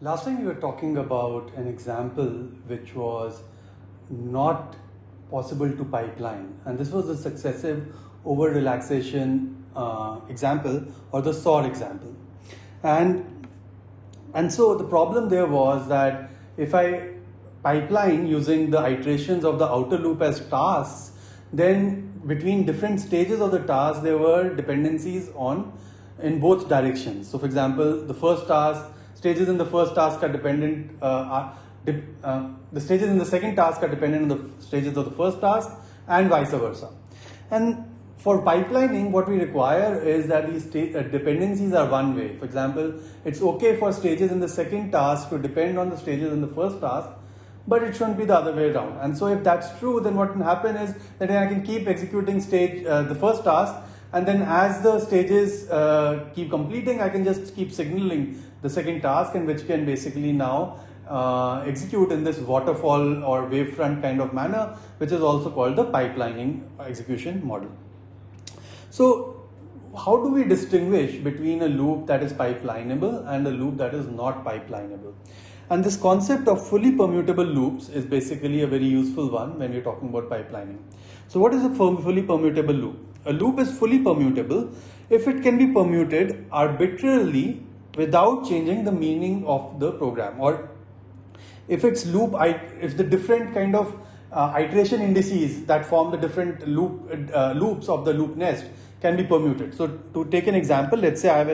Last time we were talking about an example which was not possible to pipeline, and this was the successive over relaxation example, or the SOR example. And so the problem there was that if I pipeline using the iterations of the outer loop as tasks, then between different stages of the task there were dependencies in both directions. So for example, the first task, stages in the first task are dependent, the stages in the second task are dependent on the stages of the first task, and vice versa. And for pipelining, what we require is that these dependencies are one way. For example, it's okay for stages in the second task to depend on the stages in the first task, but it shouldn't be the other way around. And so if that's true, then what can happen is that I can keep executing the first task, and then as the stages keep completing, I can just keep signaling the second task, and which can basically now execute in this waterfall or wavefront kind of manner, which is also called the pipelining execution model. So how do we distinguish between a loop that is pipelinable and a loop that is not pipelinable? And this concept of fully permutable loops is basically a very useful one when we're talking about pipelining. So what is a fully permutable loop? A loop is fully permutable if it can be permuted arbitrarily without changing the meaning of the program, or if its loop, if the different kind of iteration indices that form the different loops of the loop nest can be permuted. So to take an example, let's say I have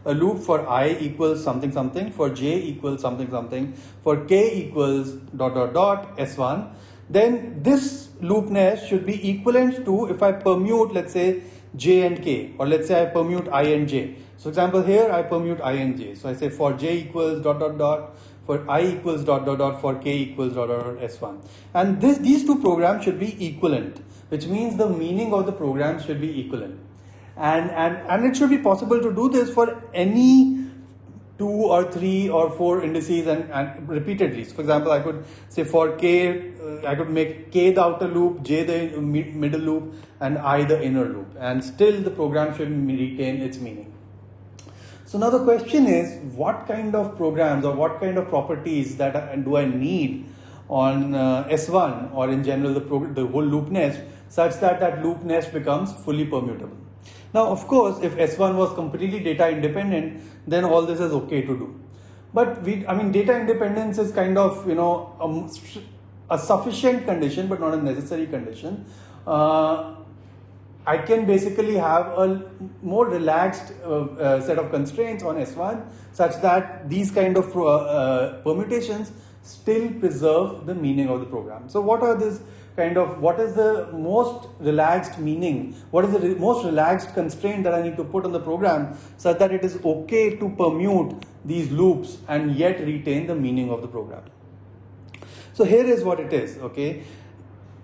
a loop for I equals something something, for j equals something something, for k equals dot dot dot s1. Then this loop nest should be equivalent to if I permute, let's say, j and k, or let's say I permute I and j. So example here, I permute I and j. So I say for j equals dot dot dot, for I equals dot dot dot, for k equals dot dot dot s1. And these two programs should be equivalent, which means the meaning of the program should be equivalent. And it should be possible to do this for any 2 or 3 or 4 indices and repeatedly. So for example, I could say for k, I could make k the outer loop, j the middle loop, and I the inner loop, and still the program should retain its meaning. So now the question is, what kind of programs or what kind of properties do I need on S1 or in general the whole loop nest, such that that loop nest becomes fully permutable? Now, of course, if S1 was completely data independent, then all this is okay to do. But data independence is kind of, a sufficient condition, but not a necessary condition. I can basically have a more relaxed set of constraints on S1, such that these kind of permutations still preserve the meaning of the program. So what is the most relaxed meaning? What is the most relaxed constraint that I need to put on the program such that it is okay to permute these loops and yet retain the meaning of the program? So here is what it is, okay?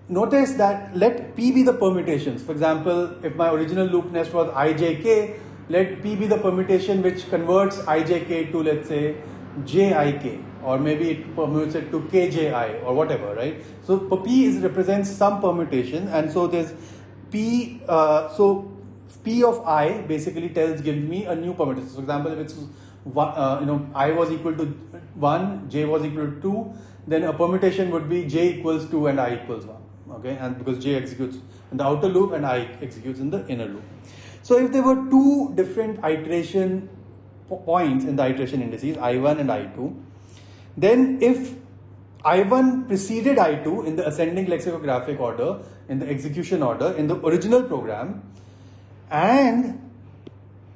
Notice that let P be the permutations. For example, if my original loop nest was ijk, let P be the permutation which converts ijk to, let's say, jik, or maybe it permutes it to kji or whatever, right? So P represents some permutation, and so there's P, so P of I basically gives me a new permutation. So for example, if it's I was equal to 1, j was equal to 2, then a permutation would be j equals 2 and I equals 1. Okay, and because j executes in the outer loop and I executes in the inner loop. So if there were two different iteration points in the iteration indices, I1 and I2, then if I1 preceded I2 in the ascending lexicographic order, in the execution order, in the original program, and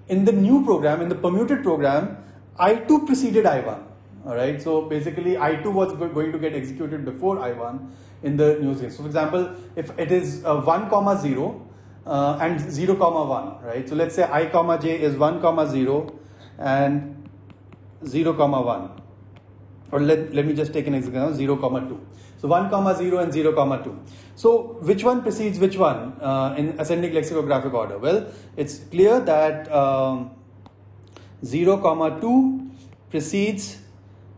in the new program, in the permuted program, I2 preceded I1. All right, so basically I2 was going to get executed before I1 in the new case. So for example, if it is 1, 0 and 0, 1, right? So let's say I, j is 1, 0 and 0, 1. Or let me just take an example, 0, 2. So 1, 0 and 0, 2. So which one precedes which one in ascending lexicographic order? Well, it's clear that 0, 2 precedes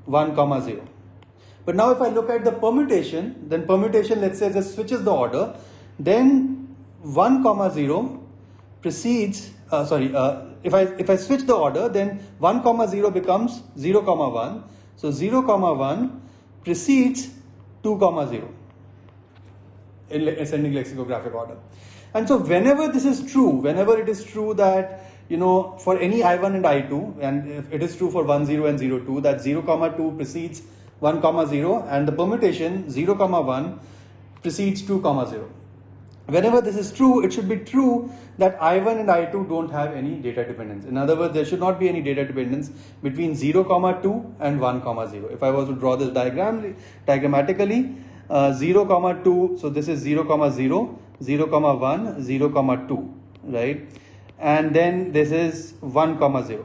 1, 0. But now if I look at the permutation, then permutation, let's say, just switches the order. Then 1, 0 precedes, if I switch the order, then 1, 0 becomes 0, 1. So 0, 1 precedes 2, 0 in ascending lexicographic order. And so whenever this is true, whenever it is true that, for any I1 and I2, and if it is true for 1, 0 and 0, 2, that 0, 2 precedes 1, 0, and the permutation 0, 1 precedes 2, 0. Whenever this is true, it should be true that I1 and I2 don't have any data dependence. In other words, there should not be any data dependence between 0, 2 and 1, 0. If I was to draw this diagrammatically, 0, 2, so this is 0, 0, 0, 1, 0, 2, right? And then this is 1, 0.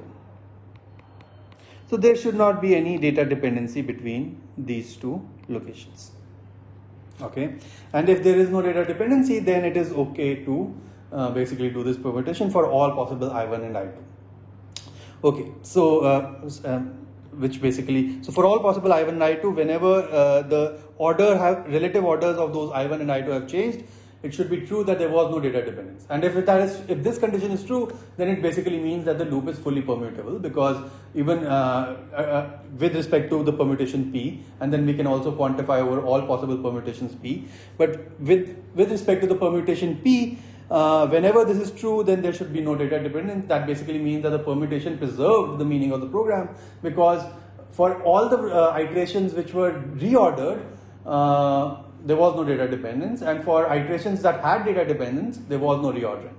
So there should not be any data dependency between these two locations. Okay, and if there is no data dependency, then it is okay to basically do this permutation for all possible I1 and I2. Okay, so so for all possible I1 and I2, whenever the relative orders of those I1 and I2 have changed, it should be true that there was no data dependence. And if this condition is true, then it basically means that the loop is fully permutable, because even with respect to the permutation P, and then we can also quantify over all possible permutations P. But with respect to the permutation P, whenever this is true, then there should be no data dependence. That basically means that the permutation preserved the meaning of the program, because for all the iterations which were reordered, there was no data dependence, and for iterations that had data dependence, there was no reordering.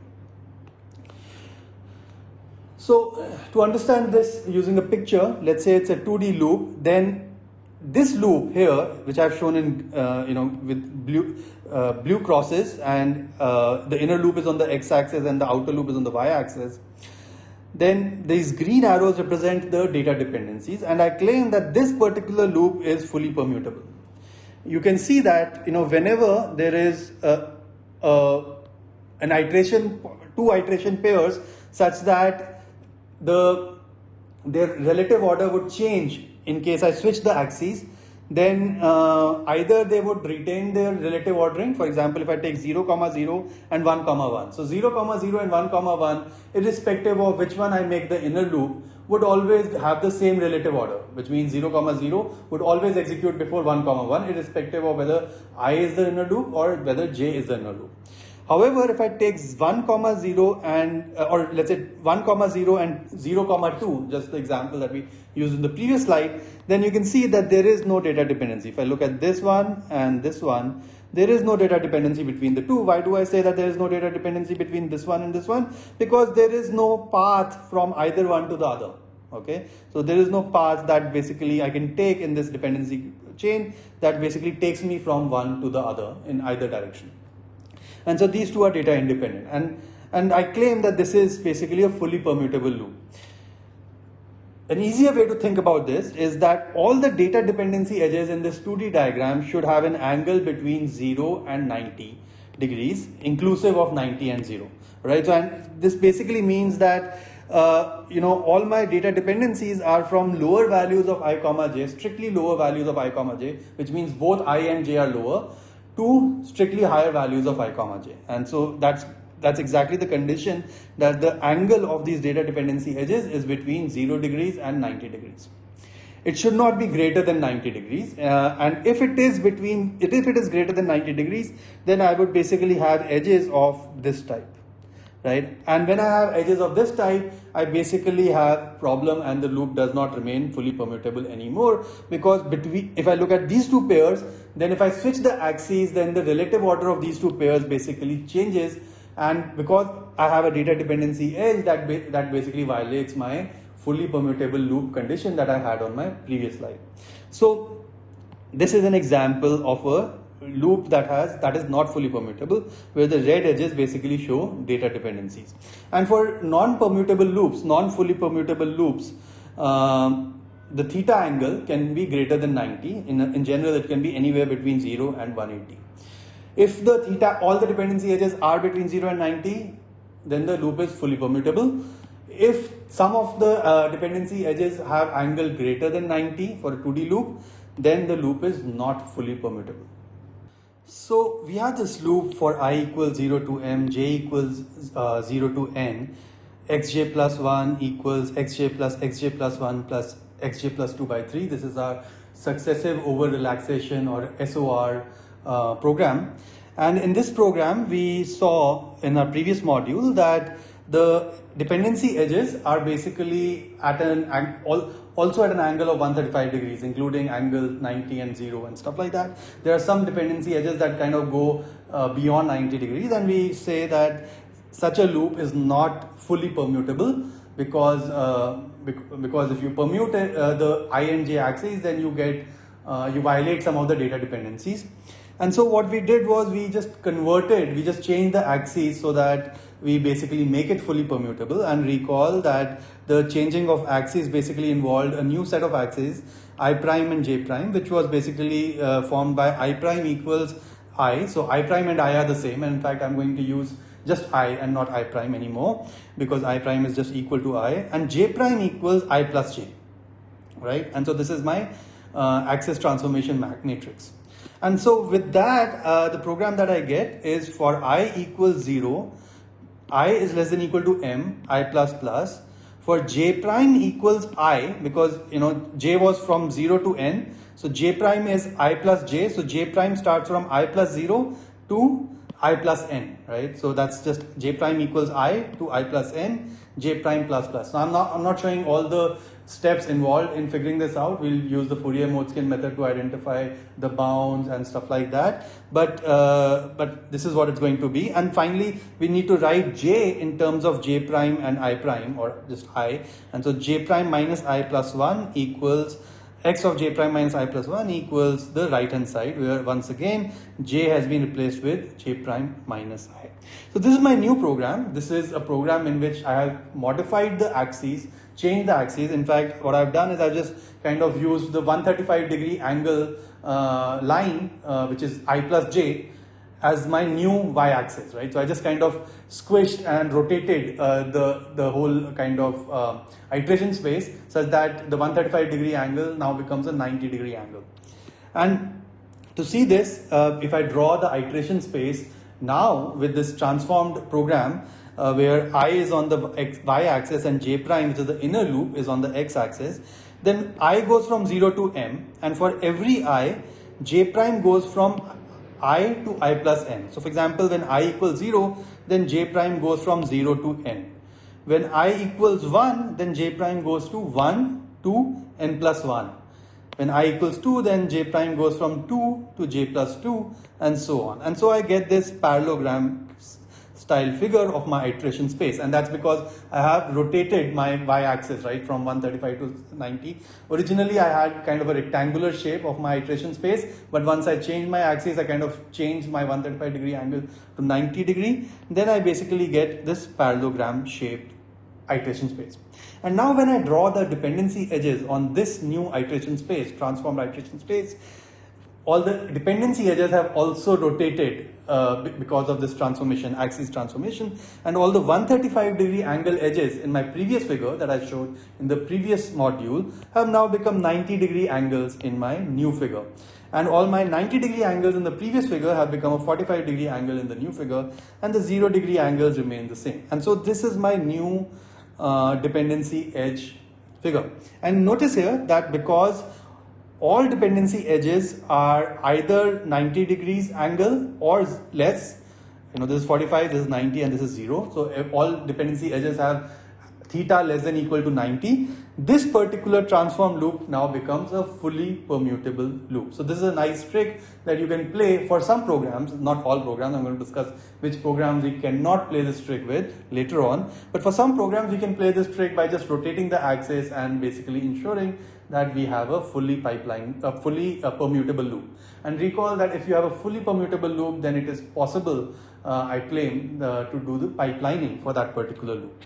So to understand this using a picture, let's say it's a 2D loop, then this loop here, which I've shown in with blue crosses, and the inner loop is on the x-axis and the outer loop is on the y-axis. Then these green arrows represent the data dependencies, and I claim that this particular loop is fully permutable. You can see that whenever there is an iteration, two iteration pairs such that their relative order would change in case I switch the axes, then either they would retain their relative ordering. For example, if I take 0, 0 and 1, 1. So 0, 0 and 1, 1, irrespective of which one I make the inner loop, would always have the same relative order, which means 0, 0 would always execute before 1, 1, irrespective of whether I is the inner loop or whether J is the inner loop. However, if I take 1, 0 and or let's say 1, 0 and 0, 2, just the example that we used in the previous slide, then you can see that there is no data dependency. If I look at this one and this one, there is no data dependency between the two. Why do I say that there is no data dependency between this one and this one? Because there is no path from either one to the other. Okay, so there is no path that basically I can take in this dependency chain that basically takes me from one to the other in either direction. And so these two are data independent, and I claim that this is basically a fully permutable loop. An easier way to think about this is that all the data dependency edges in this 2D diagram should have an angle between 0 and 90 degrees, inclusive of 90 and 0, right? So and this basically means that all my data dependencies are from lower values of I, j, strictly lower values of I, j, which means both I and j are lower, to strictly higher values of I, j. And so that's exactly the condition, that the angle of these data dependency edges is between 0 degrees and 90 degrees. It should not be greater than 90 degrees. And if it is greater than 90 degrees, then I would basically have edges of this type, right? And when I have edges of this type, I basically have problem, and the loop does not remain fully permutable anymore, because if I look at these two pairs, then if I switch the axes, then the relative order of these two pairs basically changes, and because I have a data dependency edge, that basically violates my fully permutable loop condition that I had on my previous slide. So this is an example of a loop that is not fully permutable, where the red edges basically show data dependencies. And for non-permutable loops, non-fully permutable loops, the theta angle can be greater than 90. In general, it can be anywhere between 0 and 180. If all the dependency edges are between 0 and 90, then the loop is fully permutable. If some of the dependency edges have angle greater than 90 for a 2D loop, then the loop is not fully permutable. So we have this loop for I equals 0 to m, j equals 0 to n, xj plus 1 equals xj plus 1 plus xj plus 2 by 3. This is our successive over relaxation or SOR program. And in this program, we saw in our previous module that the dependency edges are basically at also at an angle of 135 degrees, including angle 90 and 0 and stuff like that. There are some dependency edges that kind of go beyond 90 degrees, and we say that such a loop is not fully permutable because if you permute the I and j axes, then you violate some of the data dependencies. And so what we did was we just changed the axes so that we basically make it fully permutable. And recall that the changing of axes basically involved a new set of axes, I prime and j prime, which was basically formed by I prime equals I. So I prime and I are the same, and in fact I'm going to use just I and not I prime anymore, because I prime is just equal to I, and j prime equals I plus j, right? And so this is my axis transformation matrix. And so with that, the program that I get is for I equals 0, I is less than equal to m, I plus plus. For j prime equals I, because j was from 0 to n, so j prime is I plus j, so j prime starts from I plus 0 to I plus n, right? So that's just j prime equals I to I plus n, j prime plus plus. So I'm not showing all the steps involved in figuring this out. We'll use the Fourier-Motzkin method to identify the bounds and stuff like that. But this is what it's going to be. And finally, we need to write j in terms of j prime and I prime, or just I. And so j prime minus I plus 1 equals x of j prime minus I plus 1 equals the right hand side, where once again j has been replaced with j prime minus I. So this is my new program. This is a program in which I have modified the axes, changed the axes. In fact, what I've done is I've just kind of used the 135 degree angle line, which is I plus j, as my new y-axis, right? So I just kind of squished and rotated the whole kind of iteration space such that the 135 degree angle now becomes a 90 degree angle. And to see this, if I draw the iteration space now with this transformed program, where I is on the y-axis and j prime, which is the inner loop, is on the x-axis, then I goes from 0 to m, and for every I, j prime goes from I to I plus n. So for example, when I equals 0, then j prime goes from 0 to n. When I equals 1, then j prime goes to 1 to n plus 1. When I equals 2, then j prime goes from 2 to j plus 2, and so on. And so I get this parallelogram style figure of my iteration space, and that's because I have rotated my y-axis, right, from 135 to 90. Originally I had kind of a rectangular shape of my iteration space, but once I changed my axis, I kind of changed my 135 degree angle to 90 degree. Then I basically get this parallelogram shaped iteration space. And now when I draw the dependency edges on this new iteration space, transformed iteration space, all the dependency edges have also rotated because of this transformation, axis transformation, and all the 135 degree angle edges in my previous figure that I showed in the previous module have now become 90 degree angles in my new figure. And all my 90 degree angles in the previous figure have become a 45 degree angle in the new figure, and the 0 degree angles remain the same. And so this is my new dependency edge figure. And notice here that because all dependency edges are either 90 degrees angle or less, this is 45, this is 90, and this is 0. So if all dependency edges have theta less than equal to 90, this particular transform loop now becomes a fully permutable loop. So this is a nice trick that you can play for some programs, not all programs. I'm going to discuss which programs we cannot play this trick with later on. But for some programs, we can play this trick by just rotating the axis and basically ensuring that we have a fully permutable loop. And recall that if you have a fully permutable loop, then it is possible, I claim, to do the pipelining for that particular loop.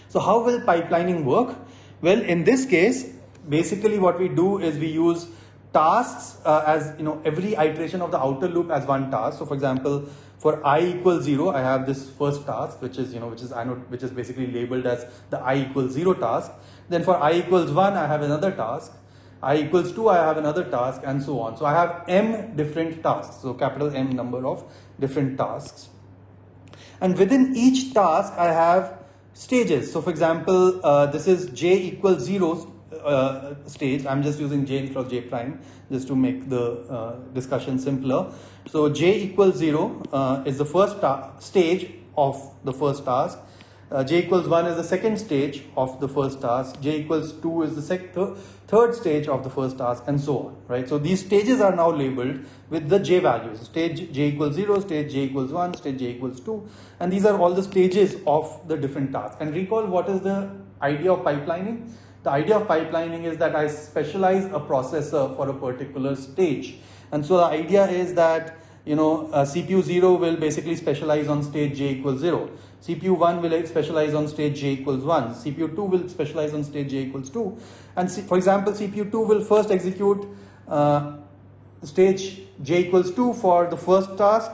So how will pipelining work? Well, in this case, basically what we do is we use tasks as every iteration of the outer loop as one task. So for example, for I equals 0, I have this first task, which is basically labeled as the I equals 0 task. Then for I equals 1, I have another task. I equals 2, I have another task, and so on. So I have m different tasks. So capital M number of different tasks. And within each task, I have stages. So for example, this is j equals 0 stage. I'm just using j instead of j prime just to make the discussion simpler. So j equals 0 is the first stage of the first task. J equals 1 is the second stage of the first task. J equals 2 is the third stage of the first task, and so on, right? So these stages are now labeled with the j values. Stage j equals 0, stage j equals 1, stage j equals 2, and these are all the stages of the different tasks. And recall, what is the idea of pipelining? The idea of pipelining is that I specialize a processor for a particular stage. And so the idea is that, CPU 0 will basically specialize on stage j equals 0. CPU 1 will specialize on stage j equals 1. CPU 2 will specialize on stage j equals 2. And for example, CPU 2 will first execute stage j equals 2 for the first task,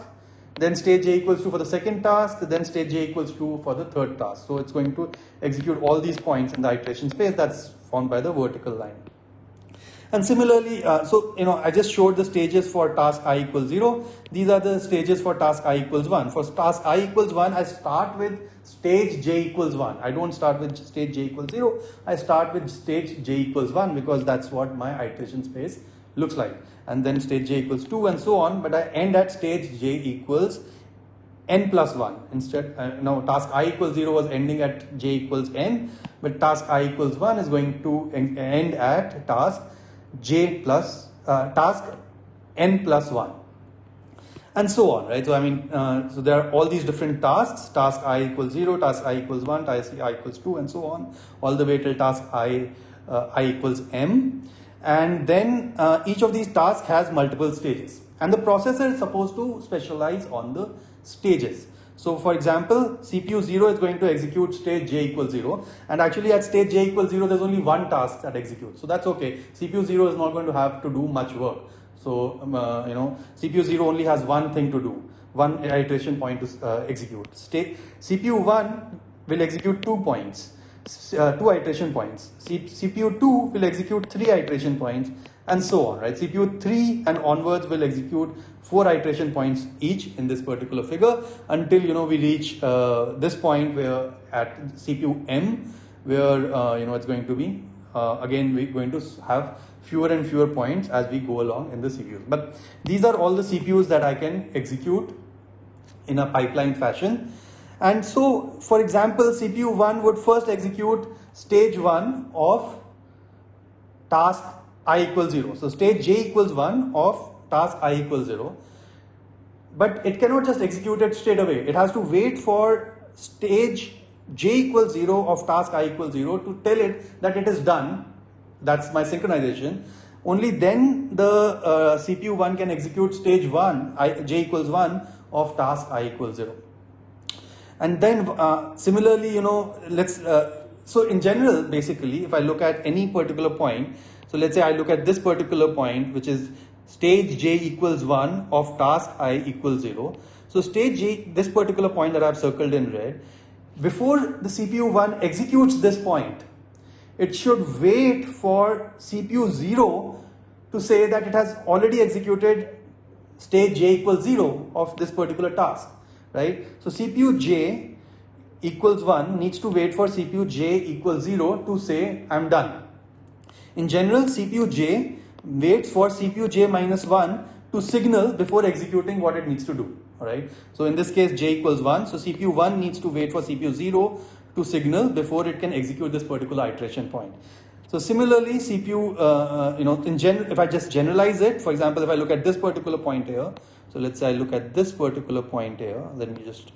then stage j equals 2 for the second task, then stage j equals 2 for the third task. So it's going to execute all these points in the iteration space that's formed by the vertical line. And similarly, I just showed the stages for task I equals 0. These are the stages for task I equals 1. For task I equals 1, I start with stage j equals 1. I don't start with stage j equals 0. I start with stage j equals 1 because that's what my iteration space looks like. And then stage j equals 2 and so on. But I end at stage j equals n plus 1. Instead, task I equals 0 was ending at j equals n. But task I equals 1 is going to end at task task n plus 1, and so on, right? So so there are all these different tasks: task I equals 0, task I equals 1, task I equals 2, and so on, all the way till task I equals m. And then each of these tasks has multiple stages, and the processor is supposed to specialize on the stages. So for example, CPU 0 is going to execute stage j equals 0, and actually at stage j equals 0 there's only one task that executes, so that's okay. CPU 0 is not going to have to do much work. So CPU 0 only has one thing to do, one iteration point to execute. CPU 1 will execute 2 points, 2 iteration points. CPU 2 will execute 3 iteration points, and so on, right? CPU 3 and onwards will execute 4 iteration points each in this particular figure until we reach this point where at CPU M, where it's going to be again we're going to have fewer and fewer points as we go along in the CPU. But these are all the CPUs that I can execute in a pipeline fashion. And so, for example, CPU 1 would first execute stage 1 of task I equals 0. So stage j equals 1 of task I equals 0. But it cannot just execute it straight away. It has to wait for stage j equals 0 of task I equals 0 to tell it that it is done. That's my synchronization. Only then the CPU 1 can execute stage 1, j equals 1 of task I equals 0. And then similarly, so in general, basically, if I look at any particular point, so let's say I look at this particular point, which is stage j equals 1 of task I equals 0. So stage j, this particular point that I've circled in red, before the CPU 1 executes this point, it should wait for CPU 0 to say that it has already executed stage j equals 0 of this particular task, right? So CPU j equals 1 needs to wait for CPU j equals 0 to say I'm done. In general, CPU j waits for CPU j minus 1 to signal before executing what it needs to do. Alright. So in this case, j equals 1. So CPU 1 needs to wait for CPU 0 to signal before it can execute this particular iteration point. So similarly, CPU, in general, if I just generalize it, for example, if I look at this particular point here, so let's say I look at this particular point here, then you just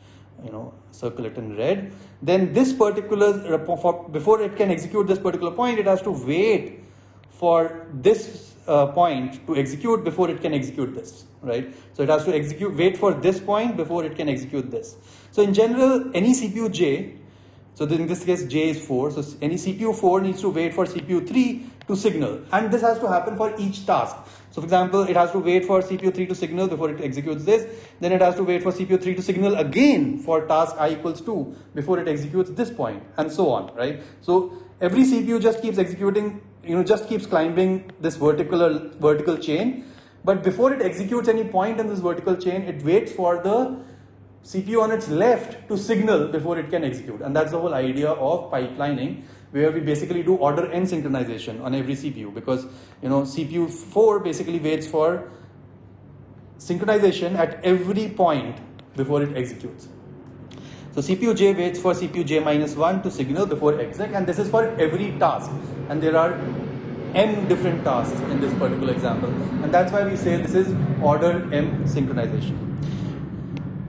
circle it in red. Then this particular, before it can execute this particular point, it has to wait for this point to execute before it can execute this, right? So it has to wait for this point before it can execute this. So in general, any CPU j, so in this case j is 4, so any CPU 4 needs to wait for CPU 3 to signal, and this has to happen for each task. So for example, it has to wait for CPU 3 to signal before it executes this, then it has to wait for CPU 3 to signal again for task I equals 2 before it executes this point, and so on, right? So every CPU just keeps executing, just keeps climbing this vertical chain, but before it executes any point in this vertical chain, it waits for the CPU on its left to signal before it can execute. And that's the whole idea of pipelining, where we basically do order n synchronization on every CPU, because CPU 4 basically waits for synchronization at every point before it executes. So CPU J waits for CPU J minus 1 to signal before exec, and this is for every task. And there are m different tasks in this particular example, and that's why we say this is order m synchronization.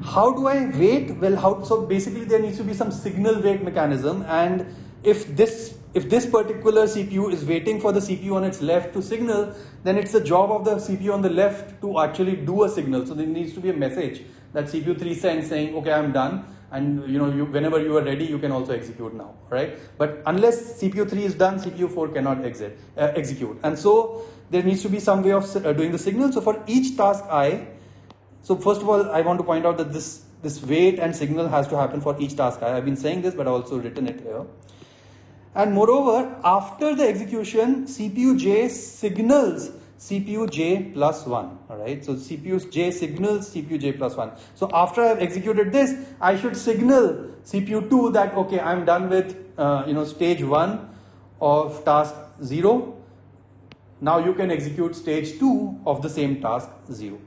How do I wait? Well, so basically there needs to be some signal wait mechanism, and if this particular CPU is waiting for the CPU on its left to signal, then it's the job of the CPU on the left to actually do a signal. So there needs to be a message that CPU 3 sends saying, okay, I'm done, and whenever you are ready, you can also execute now, right? But unless CPU 3 is done, CPU 4 cannot execute. And so there needs to be some way of doing the signal. So for each task I, so first of all, I want to point out that this wait and signal has to happen for each task I. I've been saying this, but I've also written it here. And moreover, after the execution, CPU J signals CPU J plus 1. All right. So CPU J signals CPU J plus 1. So after I've executed this, I should signal CPU 2 that, okay, I'm done with stage 1 of task 0. Now you can execute stage 2 of the same task 0.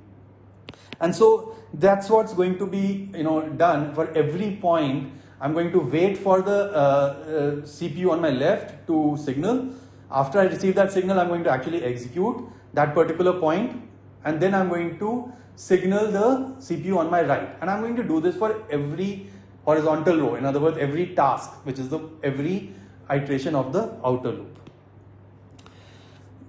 And so that's what's going to be done for every point. I'm going to wait for the CPU on my left to signal. After I receive that signal, I'm going to actually execute that particular point, and then I'm going to signal the CPU on my right. And I'm going to do this for every horizontal row. In other words, every task, which is every iteration of the outer loop.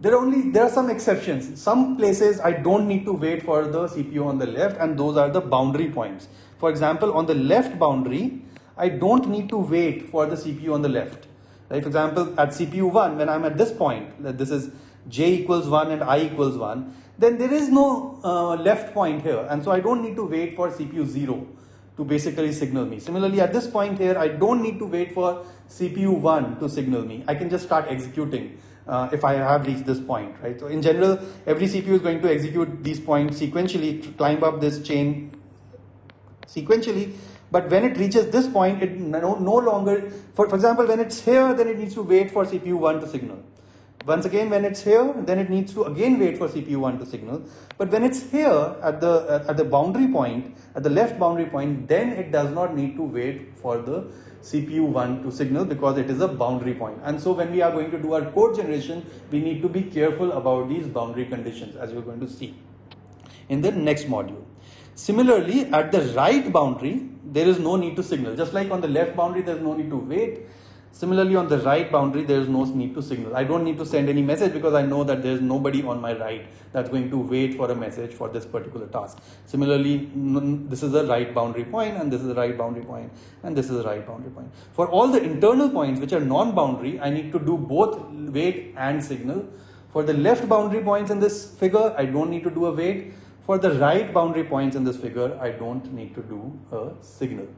There are some exceptions. Some places I don't need to wait for the CPU on the left, and those are the boundary points. For example, on the left boundary, I don't need to wait for the CPU on the left. Right? For example, at CPU 1, when I'm at this point, that this is J equals 1 and I equals 1, then there is no left point here. And so I don't need to wait for CPU 0 to basically signal me. Similarly, at this point here, I don't need to wait for CPU 1 to signal me. I can just start executing if I have reached this point, right? So in general, every CPU is going to execute these points sequentially, to climb up this chain sequentially. But when it reaches this point, it no longer, for example, when it's here, then it needs to wait for CPU 1 to signal. Once again, when it's here, then it needs to again wait for CPU 1 to signal. But when it's here at the boundary point, at the left boundary point, then it does not need to wait for the CPU 1 to signal, because it is a boundary point. And so when we are going to do our code generation, we need to be careful about these boundary conditions, as you're going to see in the next module. Similarly, at the right boundary, there is no need to signal. Just like on the left boundary, there's no need to wait. Similarly, on the right boundary, there is no need to signal. I don't need to send any message, because I know that there is nobody on my right that's going to wait for a message for this particular task. Similarly, this is the right boundary point, and this is the right boundary point, and this is the right boundary point. For all the internal points which are non-boundary, I need to do both wait and signal. For the left boundary points in this figure, I don't need to do a wait. For the right boundary points in this figure, I don't need to do a signal.